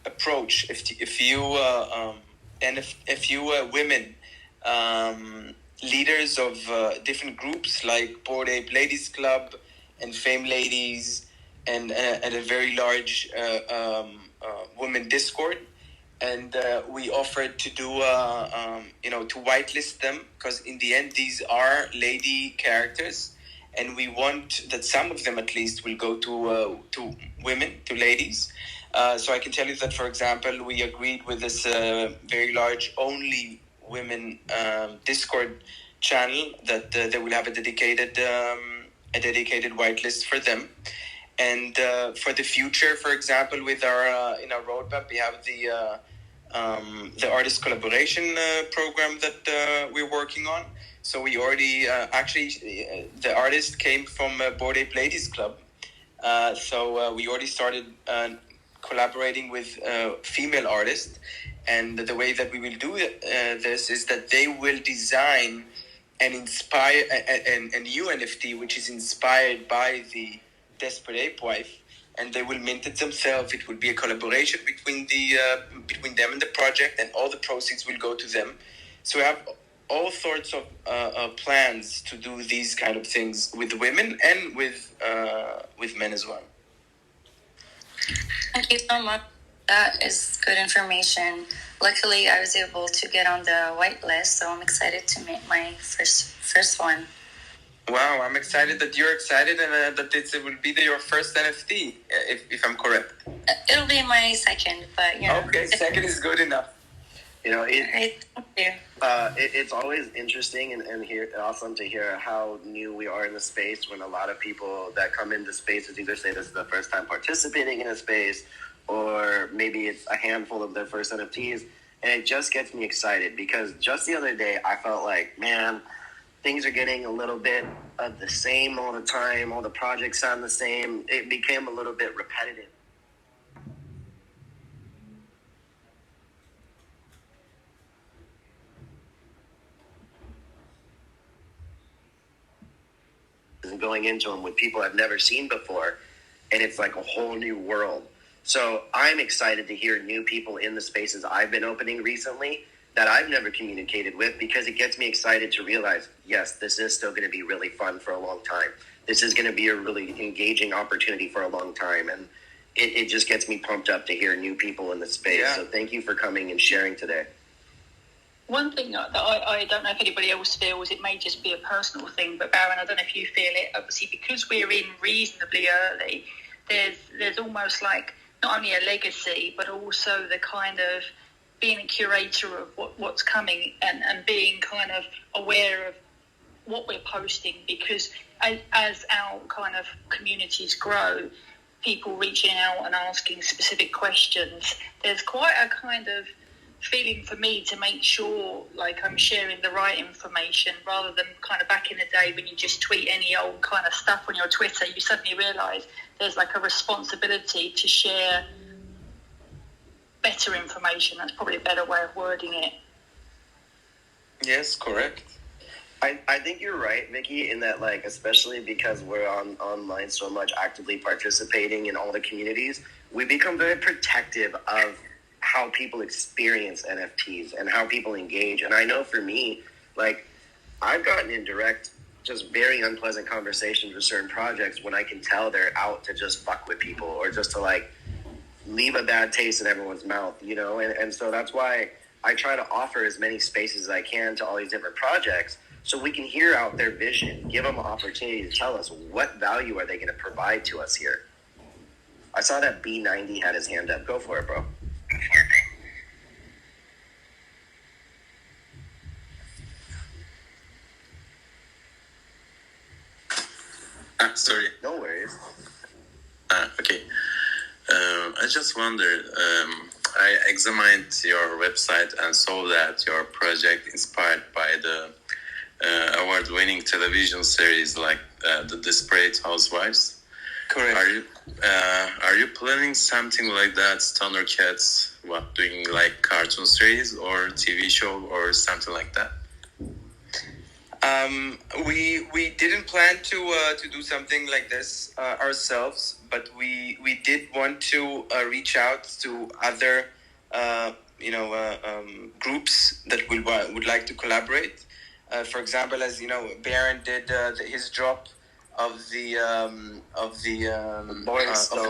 approach if you women leaders of different groups like Bored Ape Ladies Club and Fame Ladies and a very large women Discord. And we offered to do, to whitelist them, because in the end, these are lady characters, and we want that some of them at least will go to women, to ladies. So I can tell you that, for example, we agreed with this very large only women Discord channel that they will have a dedicated whitelist for them. And for the future, for example, with our in our roadmap, we have the artist collaboration program that we're working on. So we already the artist came from Bored Ape Ladies Club. So we already started collaborating with female artists, and the way that we will do this is that they will design and inspire a new NFT, which is inspired by the Desperate Apewife, and they will mint it themselves. It will be a collaboration between them and the project, and all the proceeds will go to them. So we have all sorts of plans to do these kind of things with women and with men as well. Thank you so much. That is good information. Luckily, I was able to get on the whitelist, so I'm excited to make my first one. Wow, I'm excited that you're excited, and that it will be your first NFT, if I'm correct. It'll be my second, but Okay, second is good enough. It's always interesting and awesome to hear how new we are in the space, when a lot of people that come into spaces either say this is the first time participating in a space, or maybe it's a handful of their first NFTs. And it just gets me excited, because just the other day I felt like, man, things are getting a little bit of the same all the time. All the projects sound the same. It became a little bit repetitive. going into them with people I've never seen before, and it's like a whole new world. So I'm excited to hear new people in the spaces I've been opening recently that I've never communicated with, because it gets me excited to realize, yes, this is still going to be really fun for a long time. This is going to be a really engaging opportunity for a long time, and it just gets me pumped up to hear new people in the space. Yeah. So thank you for coming and sharing today. One thing that I don't know if anybody else feels, it may just be a personal thing, but Baron, I don't know if you feel it, obviously, because we're in reasonably early, there's almost like not only a legacy, but also the kind of being a curator of what's coming and being kind of aware of what we're posting, because as our kind of communities grow, people reaching out and asking specific questions, there's quite a kind of feeling for me to make sure like I'm sharing the right information, rather than kind of back in the day when you just tweet any old kind of stuff on your Twitter. You suddenly realise there's like a responsibility to share better information. That's probably a better way of wording it. Yes, correct. I think you're right, Vicky, in that, like, especially because we're online so much, actively participating in all the communities, we become very protective of how people experience NFTs and how people engage. And I know for me, like, I've gotten in direct, just very unpleasant conversations with certain projects when I can tell they're out to just fuck with people or just to, like, leave a bad taste in everyone's mouth, you know? And so that's why I try to offer as many spaces as I can to all these different projects, so we can hear out their vision, give them an opportunity to tell us what value are they going to provide to us here. I saw that B90 had his hand up. Go for it, bro. Sorry. No worries. Okay. I just wondered, I examined your website and saw that your project inspired by the award-winning television series like the Desperate Housewives. Correct. Are you planning something like that, Stoner Cats, doing like cartoon series or TV show or something like that? We didn't plan to do something like this ourselves, but we did want to reach out to other groups that would like to collaborate. For example, as you know, Baron did his drop of the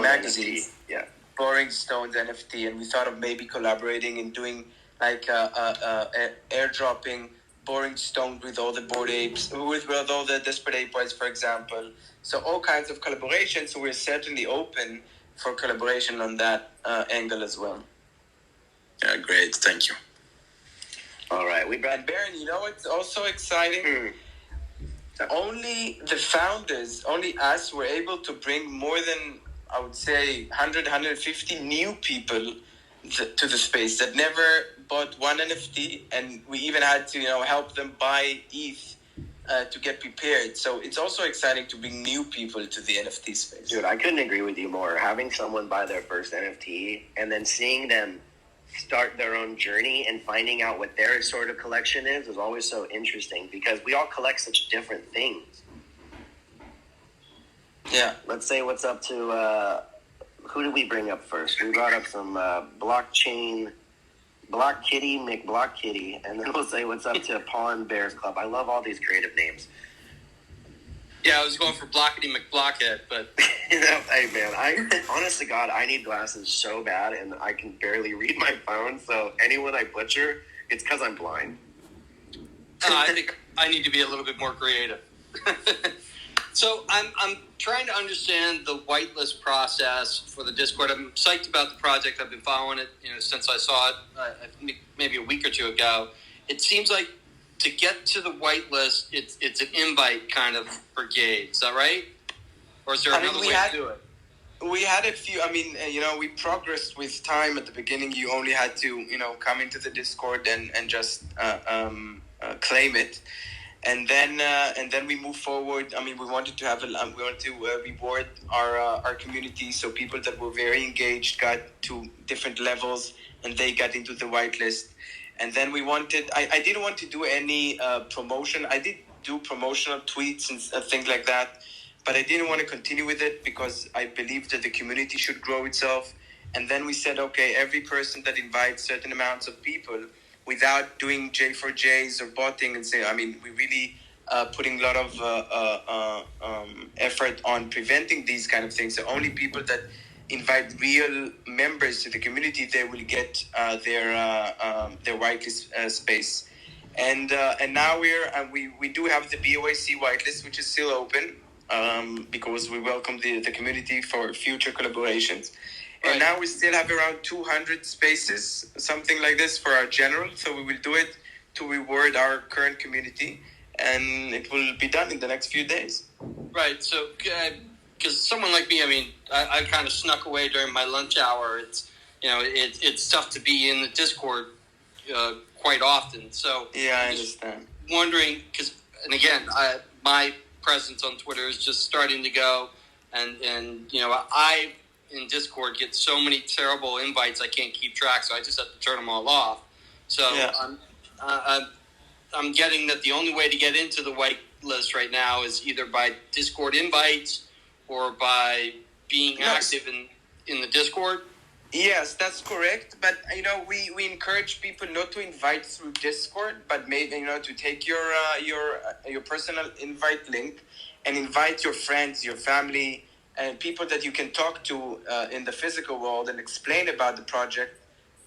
magazine, NFT. Yeah, Boring Stones NFT, and we thought of maybe collaborating and doing like airdropping Boring Stone with all the Bored Apes, with all the Desperate Apewives, for example. So all kinds of collaboration. So we're certainly open for collaboration on that angle as well. Yeah, great. Thank you. All right. And Baron, you know what's also exciting? Only the founders, only us, were able to bring more than, I would say, 100, 150 new people to the space that never bought one NFT, and we even had to, help them buy ETH to get prepared. So it's also exciting to bring new people to the NFT space. Dude, I couldn't agree with you more. Having someone buy their first NFT and then seeing them start their own journey and finding out what their sort of collection is always so interesting, because we all collect such different things. Yeah. Let's say what's up to, who did we bring up first? We brought up some blockchain, Block Kitty, McBlock Kitty, and then we'll say what's up to Pawn Bears Club. I love all these creative names. Yeah, I was going for Blockety McBlockhead, but... Hey, man, honest to God, I need glasses so bad, and I can barely read my phone, so anyone I butcher, it's because I'm blind. I think I need to be a little bit more creative. So I'm trying to understand the whitelist process for the Discord. I'm psyched about the project. I've been following it, since I saw it maybe a week or two ago. It seems like to get to the whitelist, it's an invite kind of brigade. Is that right? Or is there another way to do it? We had a few. We progressed with time. At the beginning, you only had to, come into the Discord and just claim it. And then we move forward. We wanted to reward our community. So people that were very engaged got to different levels, and they got into the whitelist. And then we wanted. I didn't want to do any promotion. I did do promotional tweets and things like that. but I didn't want to continue with it because I believe that the community should grow itself. And then we said, okay, every person that invites certain amounts of people without doing J4Js or botting and say, I mean, we really putting a lot of effort on preventing these kind of things. So only people that invite real members to the community, they will get their whitelist space. And now we do have the BOIC whitelist, which is still open because we welcome the community for future collaborations. Right. And now we still have around 200 spaces, something like this, for our general. So we will do it to reward our current community, and it will be done in the next few days. Right. So, because someone like me, I mean, I kind of snuck away during my lunch hour. It's tough to be in the Discord quite often. So yeah, I understand. Wondering, and again, my presence on Twitter is just starting to go, and I in Discord get so many terrible invites I can't keep track, so I just have to turn them all off. So yeah. I'm getting that the only way to get into the white list right now is either by Discord invites or by being active in the Discord. Yes, that's correct. But we encourage people not to invite through Discord, but maybe to take your personal invite link and invite your friends, your family, and people that you can talk to in the physical world and explain about the project,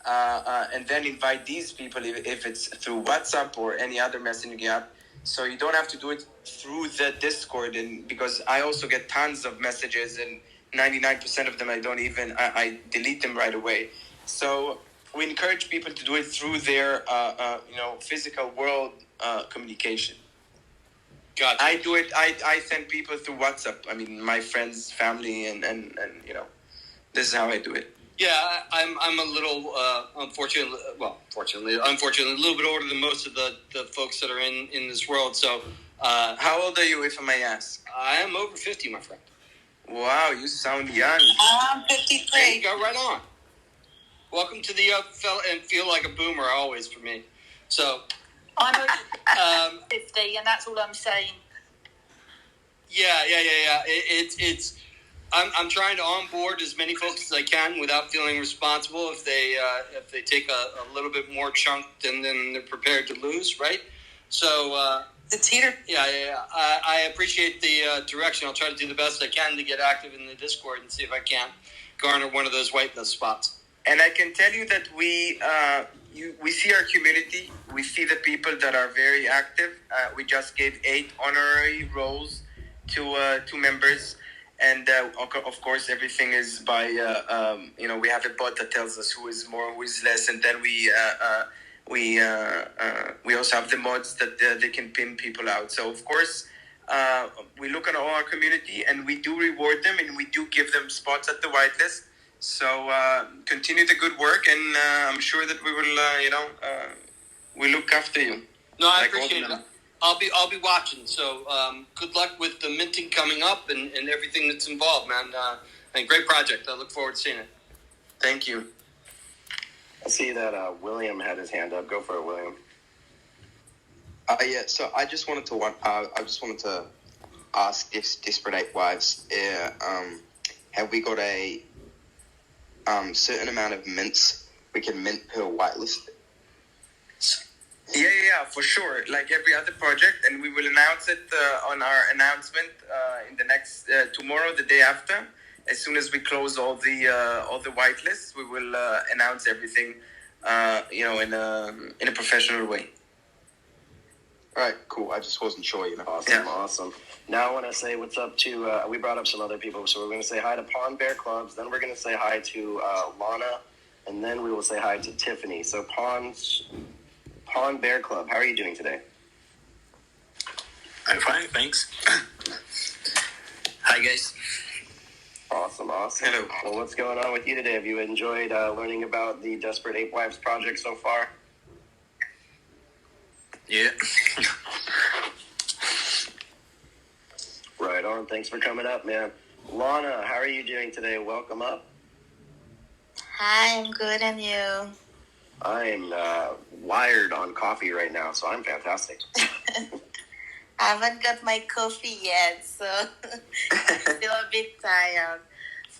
and then invite these people if it's through WhatsApp or any other messaging app. So you don't have to do it through the Discord, and because I also get tons of messages, and 99% of them I delete them right away. So we encourage people to do it through their physical world communication. Gotcha. I do it. I send people through WhatsApp. I mean, my friends, family, and this is how I do it. Yeah, I'm a little unfortunately, a little bit older than most of the folks that are in this world. So, how old are you, if I may ask? I am over 50, my friend. Wow, you sound young. I'm 53. There you go, right on. Welcome to the and feel like a boomer always for me. So. I'm 50, and that's all I'm saying. Yeah. It's. I'm trying to onboard as many folks as I can without feeling responsible if they take a little bit more chunk than they're prepared to lose, right? So. It's here. Yeah. I appreciate the direction. I'll try to do the best I can to get active in the Discord and see if I can garner one of those whitelist spots. And I can tell you that we see our community. We see the people that are very active. We just gave 8 honorary roles to members, and of course everything is by we have a bot that tells us who is more, who is less, and then we also have the mods that they can pin people out. So of course we look at all our community, and we do reward them, and we do give them spots at the whitelist. So continue the good work, and I'm sure that we will, we look after you. No, I appreciate it. I'll be watching. So good luck with the minting coming up and everything that's involved, man. And great project. I look forward to seeing it. Thank you. I see that William had his hand up. Go for it, William. Yeah. So I just wanted to ask if Desperate Apewives, have we got a certain amount of mints we can mint per whitelist? Yeah, for sure. Like every other project, and we will announce it on our announcement in the next tomorrow, the day after. As soon as we close all the whitelists, we will announce everything, in a professional way. All right, cool. I just wasn't sure, Awesome. Now I want to say what's up to, we brought up some other people, so we're going to say hi to Pawn Bear Clubs, then we're going to say hi to Lana, and then we will say hi to Tiffany. So Pawn Bear Club, how are you doing today? I'm fine, thanks. Hi, guys. Awesome. Hello. Well, what's going on with you today? Have you enjoyed learning about the Desperate Apewives project so far? Yeah. Right on. Thanks for coming up, man. Lana, how are you doing today? Welcome up. Hi, I'm good, and you? I'm wired on coffee right now, so I'm fantastic. I haven't got my coffee yet, so I'm still a bit tired.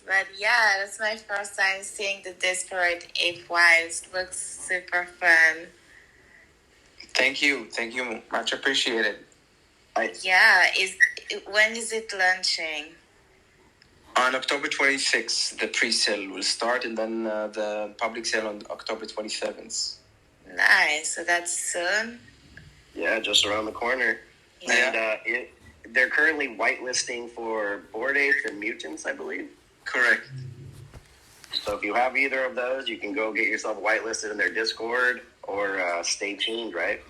But yeah, that's my first time seeing the Desperate Apewives. Looks super fun. Thank you, much appreciated. Yeah, when is it launching? On October 26th, the pre-sale will start, and then the public sale on October 27th. Nice. So that's soon. Yeah, just around the corner. Yeah. And they're currently whitelisting for Bored Apes and Mutants, I believe. Correct. So if you have either of those, you can go get yourself whitelisted in their Discord or stay tuned, right?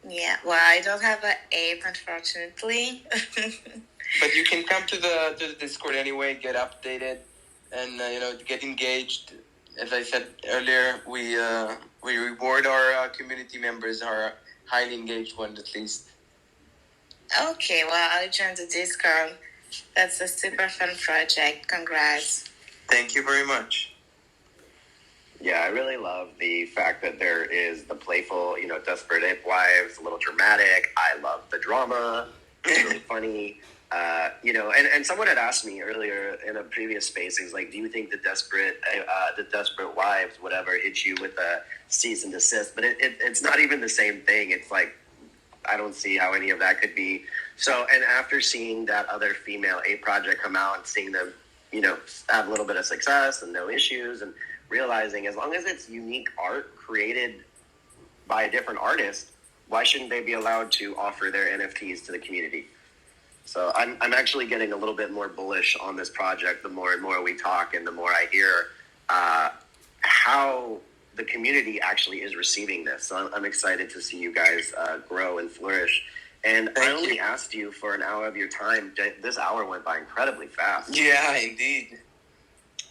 Yeah. Well, I don't have an ape, unfortunately. But you can come to the Discord anyway, get updated, and get engaged. As I said earlier, we reward our community members, our highly engaged ones at least. Okay, well, I'll join the Discord. That's a super fun project. Congrats. Thank you very much. Yeah, I really love the fact that there is the playful, Desperate Apewives, a little dramatic. I love the drama. It's really funny. And someone had asked me earlier in a previous space, he's like, do you think the Desperate Wives would ever hit you with a cease and desist? But it's not even the same thing. It's like, I don't see how any of that could be. So, and after seeing that other female ape project come out and seeing them, have a little bit of success and no issues, and realizing as long as it's unique art created by a different artist, why shouldn't they be allowed to offer their NFTs to the community? So I'm actually getting a little bit more bullish on this project the more and more we talk and the more I hear how the community actually is receiving this. So I'm excited to see you guys grow and flourish. And I only asked you for an hour of your time. This hour went by incredibly fast. Yeah, indeed.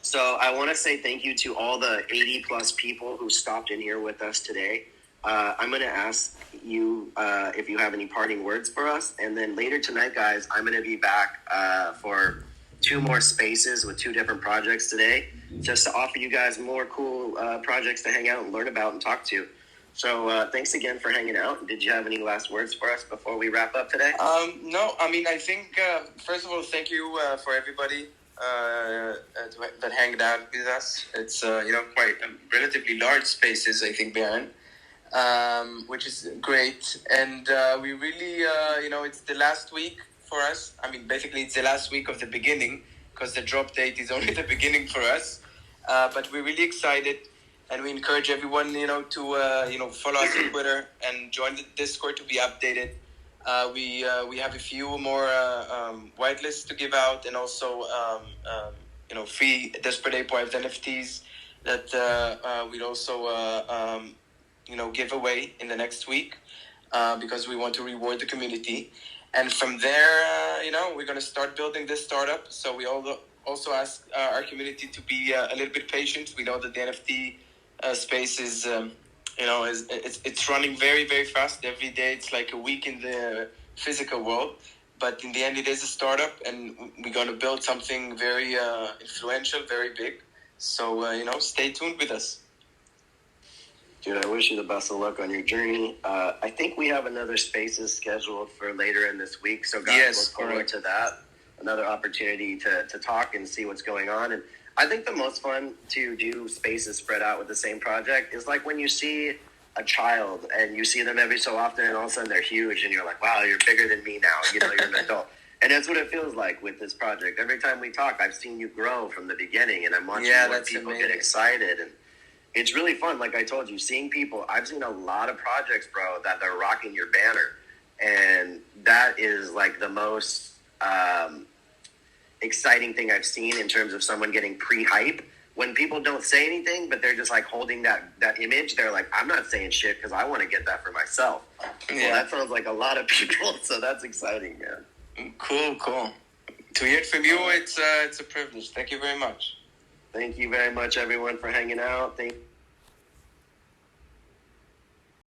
So I want to say thank you to all the 80 plus people who stopped in here with us today. I'm going to ask you if you have any parting words for us. And then later tonight, guys, I'm going to be back for 2 more spaces with 2 different projects today, just to offer you guys more cool projects to hang out and learn about and talk to. So thanks again for hanging out. Did you have any last words for us before we wrap up today? No, I mean, I think, first of all, thank you for everybody that hanged out with us. It's, quite relatively large spaces, I think, Baron. Which is great. And we really, it's the last week for us. I mean, basically, it's the last week of the beginning because the drop date is only the beginning for us. But we're really excited, and we encourage everyone, to, follow us on Twitter and join the Discord to be updated. We have a few more whitelists to give out, and also, free Desperate Apewives NFTs that we'd also give away in the next week because we want to reward the community. And from there, we're going to start building this startup. So we also ask our community to be a little bit patient. We know that the NFT space is, it's running very, very fast. Every day it's like a week in the physical world. But in the end, it is a startup, and we're going to build something very influential, very big. So, stay tuned with us. Dude, I wish you the best of luck on your journey. I think we have another spaces scheduled for later in this week. So guys, look forward to that. Another opportunity to talk and see what's going on. And I think the most fun to do spaces spread out with the same project is like when you see a child and you see them every so often and all of a sudden they're huge and you're like, wow, you're bigger than me now. You're an adult. And that's what it feels like with this project. Every time we talk, I've seen you grow from the beginning, and I'm watching more people get excited. And it's really fun. Like I told you, seeing people, I've seen a lot of projects, bro, that they're rocking your banner. And that is like the most exciting thing I've seen in terms of someone getting pre-hype. When people don't say anything, but they're just like holding that image, they're like, I'm not saying shit because I want to get that for myself. Yeah. Well, that sounds like a lot of people, so that's exciting, man. Cool. To hear it from you, it's a privilege. Thank you very much. Thank you very much, everyone, for hanging out.